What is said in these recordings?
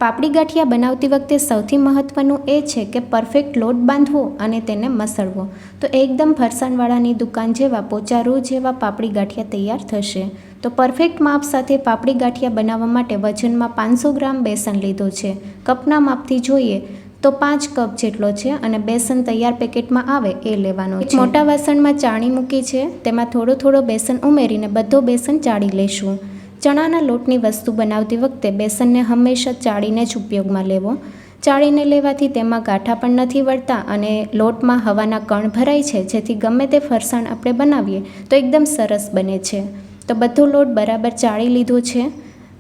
પાપડી ગાંઠિયા બનાવતી વખતે સૌથી મહત્ત્વનું એ છે કે પરફેક્ટ લોટ બાંધવો અને તેને મસળવો, તો એકદમ ફરસાણવાળાની દુકાન જેવા પોચા રૂ જેવા પાપડી ગાંઠિયા તૈયાર થશે। તો પરફેક્ટ માપ સાથે પાપડી ગાંઠિયા બનાવવા માટે વજનમાં 500 ગ્રામ બેસન લીધો છે। કપના માપથી જોઈએ તો 5 કપ જેટલો છે અને બેસન તૈયાર પેકેટમાં આવે એ લેવાનો છે। મોટા વાસણમાં ચાણી મૂકી છે, તેમાં થોડો બેસન ઉમેરીને બધો બેસન ચાળી લેશું। ચણાના લોટની વસ્તુ બનાવતી વખતે બેસનને હંમેશા ચાળીને જ ઉપયોગમાં લેવો। ચાળીને લેવાથી તેમાં ગાંઠા પણ નથી વળતા અને લોટમાં હવાના કણ ભરાય છે, જેથી ગમે તે ફરસાણ આપણે બનાવીએ તો એકદમ સરસ બને છે। તો બધો લોટ બરાબર ચાળી લીધો છે,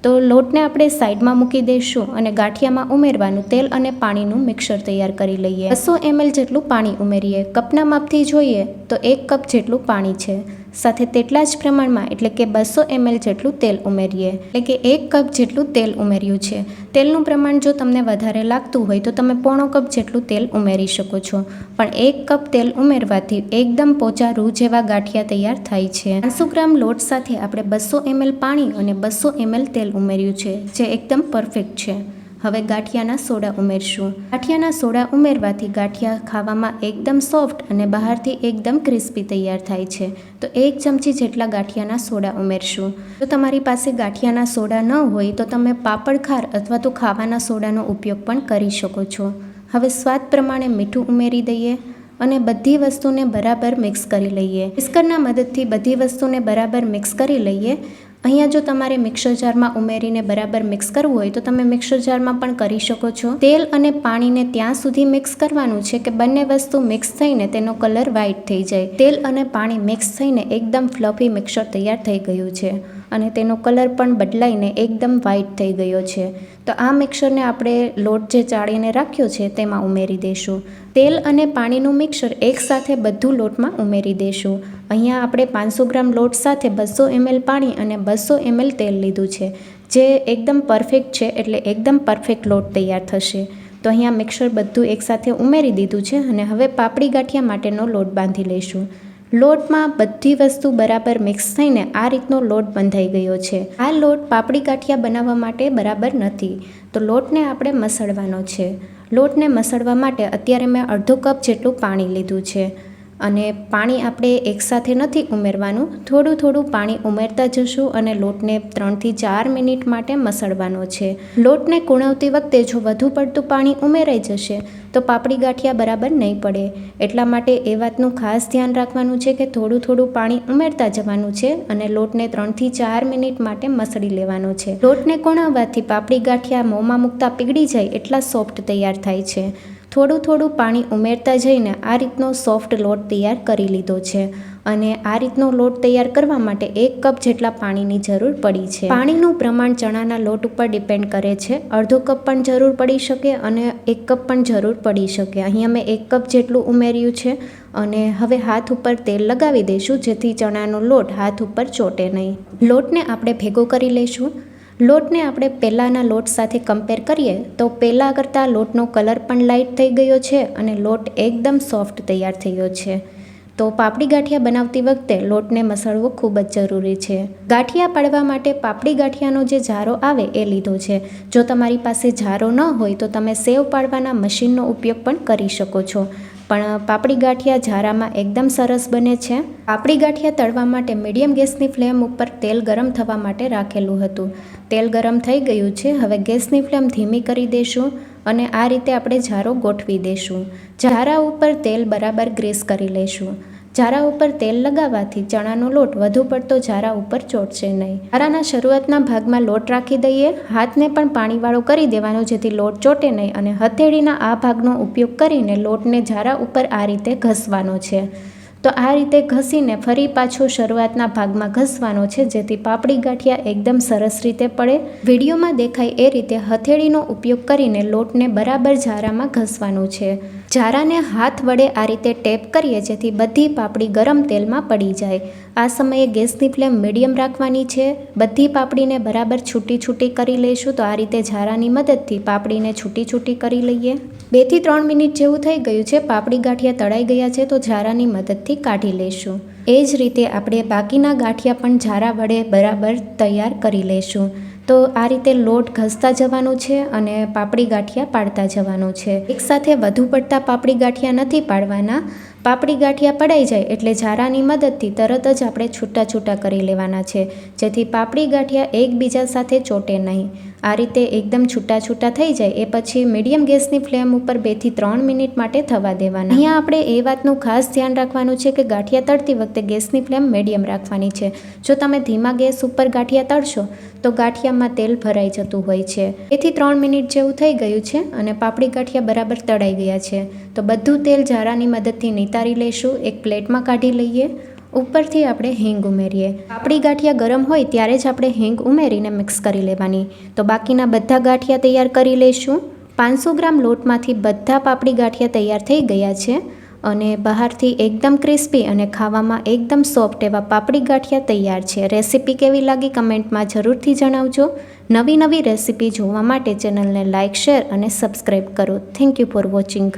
તો લોટને આપણે સાઈડમાં મૂકી દઈશું અને ગાંઠિયામાં ઉમેરવાનું તેલ અને પાણીનું મિક્સર તૈયાર કરી લઈએ। 200 ml જેટલું પાણી ઉમેરીએ। કપના માપથી જોઈએ તો 1 કપ જેટલું પાણી છે, સાથે તેટલા જ પ્રમાણમાં એટલે કે 200 ml જેટલું તેલ ઉમેરીએ, એટલે કે 1 કપ જેટલું તેલ ઉમેર્યું છે। તેલનું પ્રમાણ જો તમને વધારે લાગતું હોય તો તમે પોણો કપ જેટલું તેલ ઉમેરી શકો છો, પણ 1 કપ તેલ ઉમેરવાથી એકદમ પોચા રૂ જેવા ગાંઠિયા તૈયાર થાય છે। 500 ગ્રામ લોટ સાથે આપણે 200 ml પાણી અને 200 ml તેલ ઉમેર્યું છે, જે એકદમ પરફેક્ટ છે। હવે ગાંઠિયાના સોડા ઉમેરશું। ગાંઠિયાના સોડા ઉમેરવાથી ગાંઠિયા ખાવામાં એકદમ સોફ્ટ અને બહારથી એકદમ ક્રિસ્પી તૈયાર થાય છે। તો 1 ચમચી જેટલા ગાંઠિયાના સોડા ઉમેરશું। જો તમારી પાસે ગાંઠિયાના સોડા ન હોય તો તમે પાપડ ખાર અથવા તો ખાવાના સોડાનો ઉપયોગ પણ કરી શકો છો। હવે સ્વાદ પ્રમાણે મીઠું ઉમેરી દઈએ અને બધી વસ્તુને બરાબર મિક્સ કરી લઈએ। વિસ્કરના મદદથી બધી વસ્તુને બરાબર મિક્સ કરી લઈએ। અહીંયા જો તમારે મિક્સર જારમાં ઉમેરીને બરાબર મિક્સ કરવું હોય તો તમે મિક્સર જારમાં પણ કરી શકો છો। તેલ અને પાણીને ત્યાં સુધી મિક્સ કરવાનું છે કે બંને વસ્તુ મિક્સ થઈને તેનો કલર વ્હાઇટ થઈ જાય। તેલ અને પાણી મિક્સ થઈને એકદમ ફ્લફી મિક્સર તૈયાર થઈ ગયું છે અને તેનો કલર પણ બદલાઈને એકદમ વ્હાઇટ થઈ ગયો છે। તો આ મિક્સરને આપણે લોટ જે ચાળીને રાખ્યો છે તેમાં ઉમેરી દઈશું। તેલ અને પાણીનું મિક્સર એકસાથે બધું લોટમાં ઉમેરી દઈશું। અહીંયા આપણે 500 ગ્રામ લોટ સાથે 200 ml પાણી અને 200 ml તેલ લીધું છે, જે એકદમ પરફેક્ટ છે, એટલે એકદમ પરફેક્ટ લોટ તૈયાર થશે। તો અહીંયા મિક્સર બધું એકસાથે ઉમેરી દીધું છે અને હવે પાપડી ગાંઠિયા માટેનો લોટ બાંધી લઈશું। લોટમાં બધી વસ્તુ બરાબર મિક્સ થઈને આ રીતનો લોટ બંધાઈ ગયો છે। આ લોટ પાપડી ગાંઠિયા બનાવવા માટે બરાબર નથી, તો લોટને આપણે મસળવાનો છે। લોટને મસળવા માટે અત્યારે મેં અડધો કપ જેટલું પાણી લીધું છે અને પાણી આપણે એકસાથે નથી ઉમેરવાનું, થોડું પાણી ઉમેરતા જશું અને લોટને 3 થી 4 મિનિટ માટે મસળવાનો છે। લોટને કૂણવતી વખતે જો વધુ પડતું પાણી ઉમેરાઈ જશે તો પાપડી ગાંઠિયા બરાબર નહીં પડે, એટલા માટે એ વાતનું ખાસ ધ્યાન રાખવાનું છે કે થોડું પાણી ઉમેરતા જવાનું છે અને લોટને 3 થી 4 મિનિટ માટે મસળી લેવાનો છે। લોટને કૂણવવાથી પાપડી ગાંઠિયા મોંમાં મૂકતા પીગળી જાય એટલા સોફ્ટ તૈયાર થાય છે। થોડું પાણી ઉમેરતા જઈને આ રીતનો સોફ્ટ લોટ તૈયાર કરી લીધો છે અને આ રીતનો લોટ તૈયાર કરવા માટે 1 કપ જેટલા પાણીની જરૂર પડી છે। પાણીનું પ્રમાણ ચણાના લોટ ઉપર ડિપેન્ડ કરે છે, અડધો કપ પણ જરૂર પડી શકે અને 1 કપ પણ જરૂર પડી શકે। અહીંયા મેં 1 કપ જેટલું ઉમેર્યું છે અને હવે હાથ ઉપર તેલ લગાવી દઈશું, જેથી ચણાનો લોટ હાથ ઉપર ચોટે નહીં। લોટને આપણે ભેગો કરી લઈશું। લોટને આપણે પહેલાંના લોટ સાથે કમ્પેર કરીએ તો પહેલાં કરતાં લોટનો કલર પણ લાઇટ થઈ ગયો છે અને લોટ એકદમ સોફ્ટ તૈયાર થયો છે। તો પાપડી ગાંઠિયા બનાવતી વખતે લોટને મસળવો ખૂબ જ જરૂરી છે। ગાંઠિયા પાડવા માટે પાપડી ગાંઠિયાનો જે જારો આવે એ લીધો છે। જો તમારી પાસે જારો ન હોય તો તમે સેવ પાડવાના મશીનનો ઉપયોગ પણ કરી શકો છો, પણ પાપડી ગાંઠિયા જારામાં એકદમ સરસ બને છે। પાપડી ગાંઠિયા તળવા માટે મીડિયમ ગેસની ફ્લેમ ઉપર તેલ ગરમ થવા માટે રાખેલું હતું। તેલ ગરમ થઈ ગયું છે, હવે ગેસની ફ્લેમ ધીમી કરી દઈશું અને આ રીતે આપણે જારો ગોઠવી દઈશું। જારા ઉપર તેલ બરાબર ગ્રીસ કરી લઈશું। જારા ઉપર તેલ લગાવવાથી ચણાનો લોટ વધુ પડતો જારા ઉપર ચોટશે નહીં। જારાના શરૂઆતના ભાગમાં લોટ રાખી દઈએ, હાથને પણ પાણીવાળો કરી દેવાનો જેથી લોટ ચોટે નહીં અને હથેળીના આ ભાગનો ઉપયોગ કરીને લોટને જારા ઉપર આ રીતે ઘસવાનો છે। તો આ રીતે ઘસીને ફરી પાછો શરૂઆતના ભાગમાં ઘસવાનો છે, જેથી પાપડી ગાંઠિયા એકદમ સરસ રીતે પડે। વિડીયોમાં દેખાય એ રીતે હથેળીનો ઉપયોગ કરીને લોટને બરાબર જારામાં ઘસવાનું છે। જારાને હાથ વડે આ રીતે ટેપ કરીએ જેથી બધી પાપડી ગરમ તેલમાં પડી જાય। આ સમયે ગેસની ફ્લેમ મીડિયમ રાખવાની છે। બધી પાપડીને બરાબર છૂટી કરી લઈશું। તો આ રીતે જારાની મદદથી પાપડીને છૂટી કરી લઈએ। 2 થી 3 મિનિટ જેવું થઈ ગયું છે, પાપડી ગાંઠિયા તળાઈ ગયા છે, તો જારાની મદદથી કાઢી લઈશું। એ જ રીતે આપણે બાકીના ગાંઠિયા પણ જારા વડે બરાબર તૈયાર કરી લઈશું। તો આ રીતે લોટ ઘસતા જવાનું છે અને પાપડી ગાંઠિયા પાડતા જવાનું છે. એકસાથે વધુ પડતા પાપડી ગાંઠિયા નથી પાડવાના. પાપડી ગાંઠિયા પડાઈ જાય એટલે ઝારાની મદદથી તરત જ આપણે છૂટા છૂટા કરી લેવાના છે, જેથી પાપડી ગાંઠિયા એકબીજા સાથે ચોટે નહીં. આ રીતે એકદમ છૂટા છૂટા થઈ જાય એ પછી મીડિયમ ગેસની ફ્લેમ ઉપર 2 થી 3 મિનિટ માટે થવા દેવાના. અહીંયા આપણે એ વાતનું ખાસ ધ્યાન રાખવાનું છે કે ગાંઠિયા તળતી વખતે ગેસની ફ્લેમ મીડિયમ રાખવાની છે. જો તમે ધીમા ગેસ ઉપર ગાંઠિયા તળશો તો ગાંઠિયામાં તેલ ભરાઈ જતું હોય છે. 2 થી 3 મિનિટ જેવું થઈ ગયું છે અને પાપડી ગાંઠિયા બરાબર તળાઈ ગયા છે. તો બધું તેલ ઝારાની મદદથી નિતારી લઈશું. એક પ્લેટમાં કાઢી લઈએ. ઉપરથી આપણે હિંગ ઉમેરીએ. પાપડી ગાંઠિયા ગરમ હોય ત્યારે જ આપણે હિંગ ઉમેરીને મિક્સ કરી લેવાની. તો બાકીના બધા ગાંઠિયા તૈયાર કરી લઈશું. 500 ગ્રામ લોટમાંથી બધા પાપડી ગાંઠિયા તૈયાર થઈ ગયા છે અને બહારથી એકદમ ક્રિસ્પી અને ખાવામાં એકદમ સોફ્ટ એવા પાપડી ગાંઠિયા તૈયાર છે. રેસીપી કેવી લાગી કમેન્ટમાં જરૂરથી જણાવજો. નવી રેસીપી જોવા માટે ચેનલને લાઇક, શેર અને સબસ્ક્રાઈબ કરો. Thank you for watching.